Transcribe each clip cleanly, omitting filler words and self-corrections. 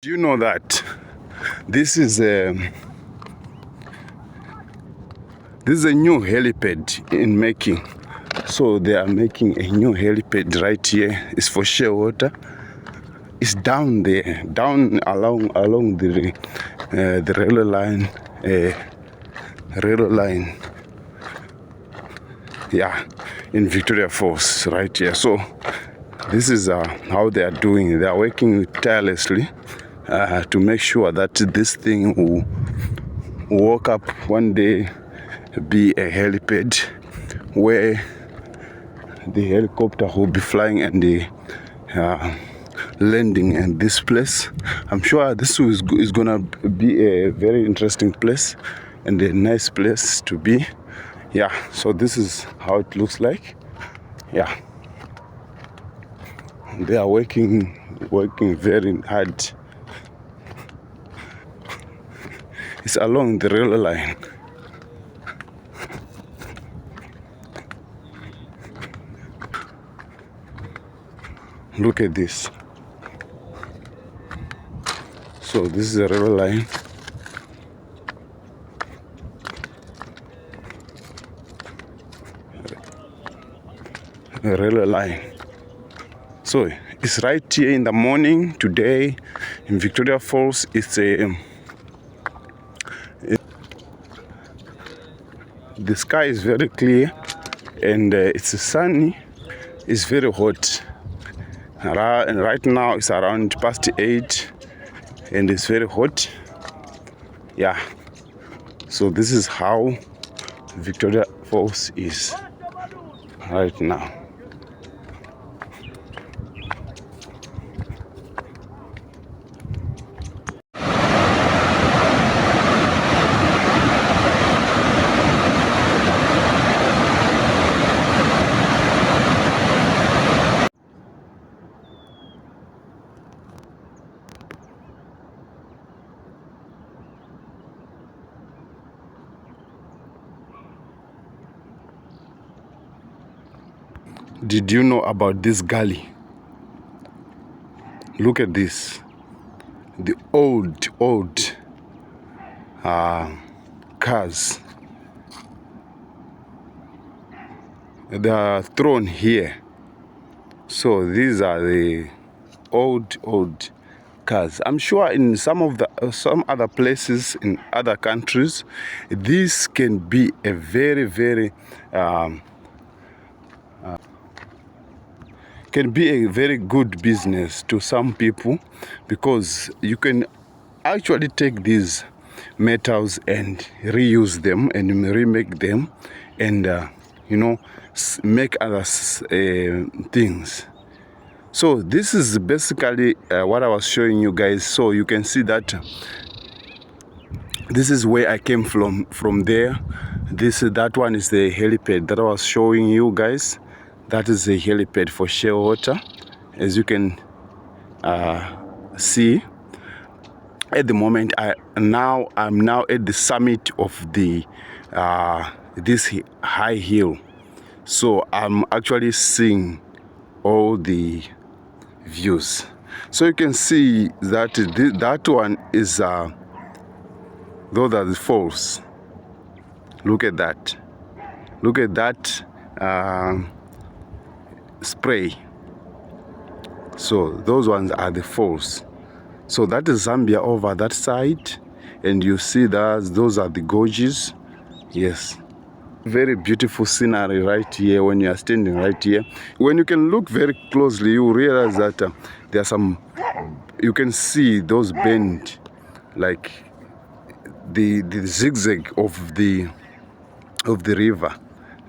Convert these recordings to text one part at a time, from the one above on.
Do you know that this is a new helipad in making? So they are making a new helipad right here. It's for Shearwater. It's down there, down along the railway line, yeah, in Victoria Falls right here. So this is how they are doing it. They are working tirelessly to make sure that this thing will walk up one day, be a helipad where the helicopter will be flying and the landing in this place. I'm sure this is gonna be a very interesting place and a nice place to be. Yeah, so this is how it looks like. Yeah, they are working very hard. It's along the railway line. Look at this. So this is a railway line. A railway line. So it's right here in the morning today in Victoria Falls. It's the sky is very clear and it's sunny. It's very hot. And right now it's around past 8 and it's very hot. Yeah. So this is how Victoria Falls is right now. Did you know about this gully? Look at this. The old cars. They are thrown here. So these are the old cars. I'm sure in some other places in other countries, this can be a very good business to some people, because you can actually take these metals and reuse them and remake them and make other things. So this is basically what I was showing you guys. So you can see that this is where I came from there. That one is the helipad that I was showing you guys. That is the helipad for Shearwater, as you can see. At the moment, I'm now at the summit of the this high hill. So I'm actually seeing all the views. So you can see that that one is those are the falls. Look at that. Look at that spray. So those ones are the falls. So that is Zambia over that side, and you see that those are the gorges. Yes, very beautiful scenery right here when you are standing right here. When you can look very closely, you realize that there are some, you can see those bend, like the zigzag of the river,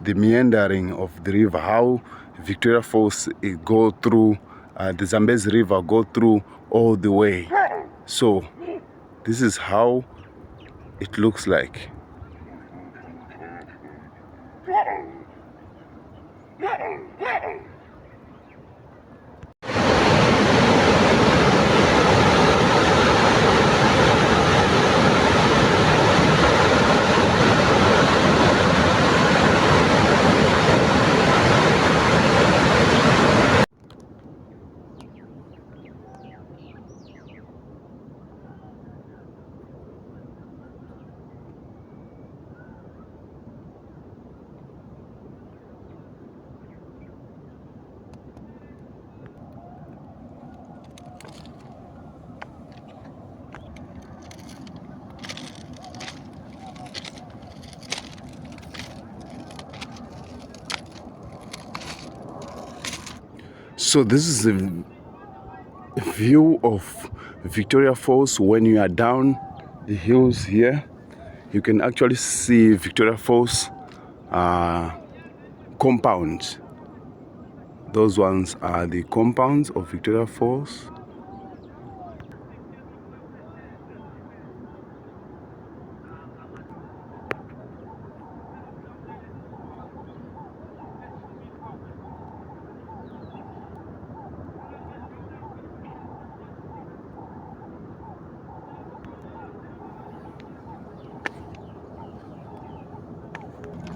the meandering of the river, how Victoria Falls go through the Zambezi River, go through all the way. So this is how it looks like. So this is the view of Victoria Falls. When you are down the hills here, you can actually see Victoria Falls compound. Those ones are the compounds of Victoria Falls.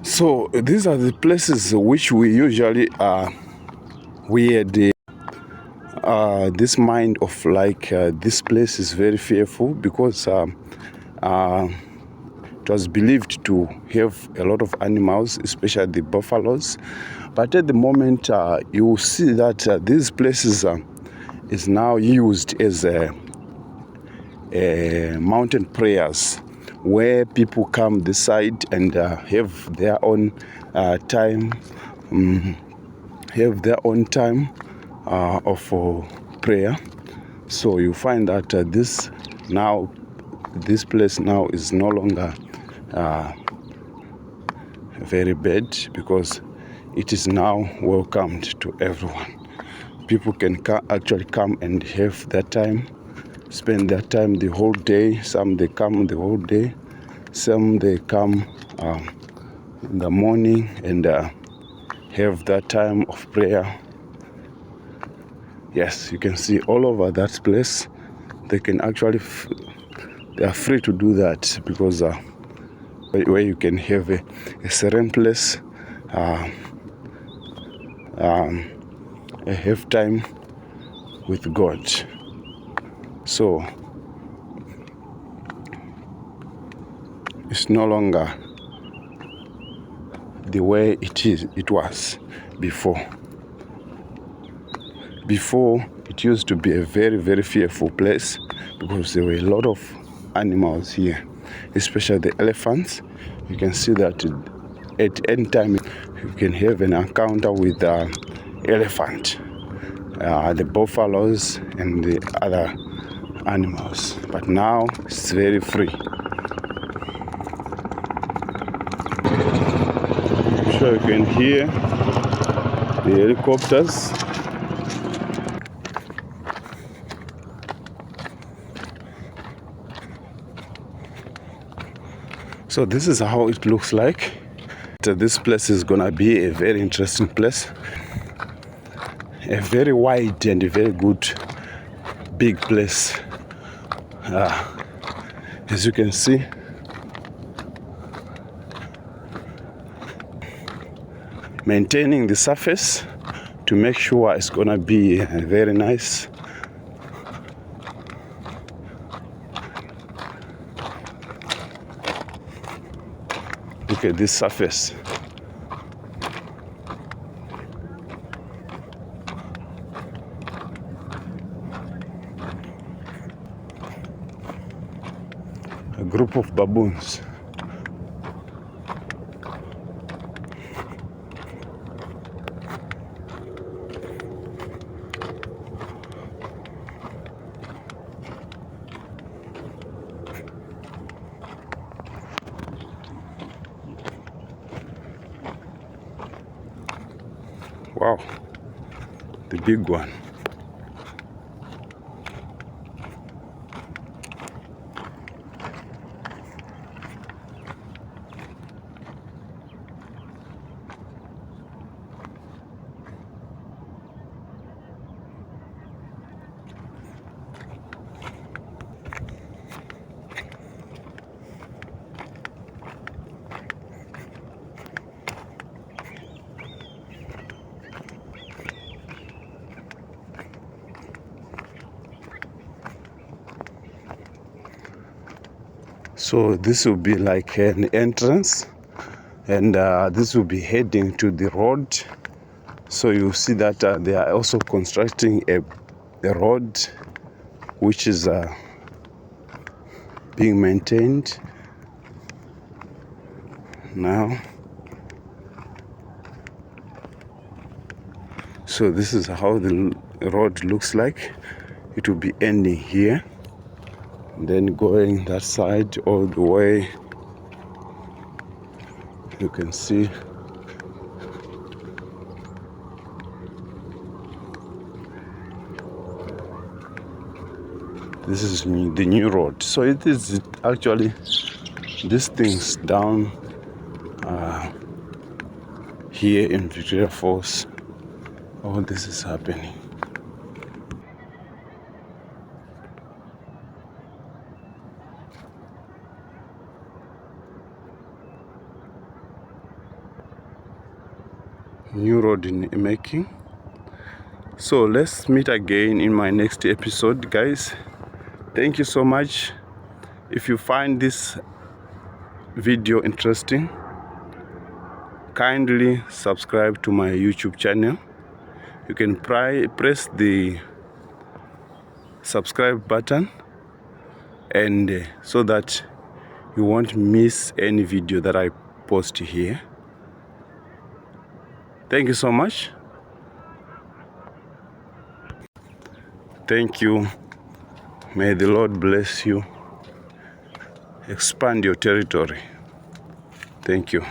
So these are the places which we usually we had this mind of like this place is very fearful because it was believed to have a lot of animals, especially the buffaloes. But at the moment, you will see that these places is now used as mountain prayers, where people come this side and have their own time, of prayer. So you find that this place now is no longer very bad because it is now welcomed to everyone. People can actually come and have their time, spend their time the whole day. Some they come the whole day, some they come in the morning and have that time of prayer. Yes, you can see all over that place. They can actually, they are free to do that because where you can have a serene place, have time with God. So it's no longer the way it was before. Before, it used to be a very, very fearful place because there were a lot of animals here, especially the elephants. You can see that at any time you can have an encounter with the elephant, the buffaloes, and the other animals. But now it's very free. I'm sure you can hear the helicopters. So this is how it looks like. This place is gonna be a very interesting place. A very wide and a very good big place. As you can see, maintaining the surface to make sure it's gonna be very nice. Look at this surface. A group of baboons. Wow, the big one. So this will be like an entrance, and this will be heading to the road. So you see that they are also constructing a road which is being maintained now. So this is how the road looks like. It will be ending here, then going that side all the way. You can see this is the new road. So it is actually these things down here in Victoria Falls. All this is happening. New road in making. So let's meet again in my next episode, guys. Thank you so much. If you find this video interesting, kindly subscribe to my YouTube channel. You can press the subscribe button, and so that you won't miss any video that I post here. Thank you so much. Thank you. May the Lord bless you. Expand your territory. Thank you.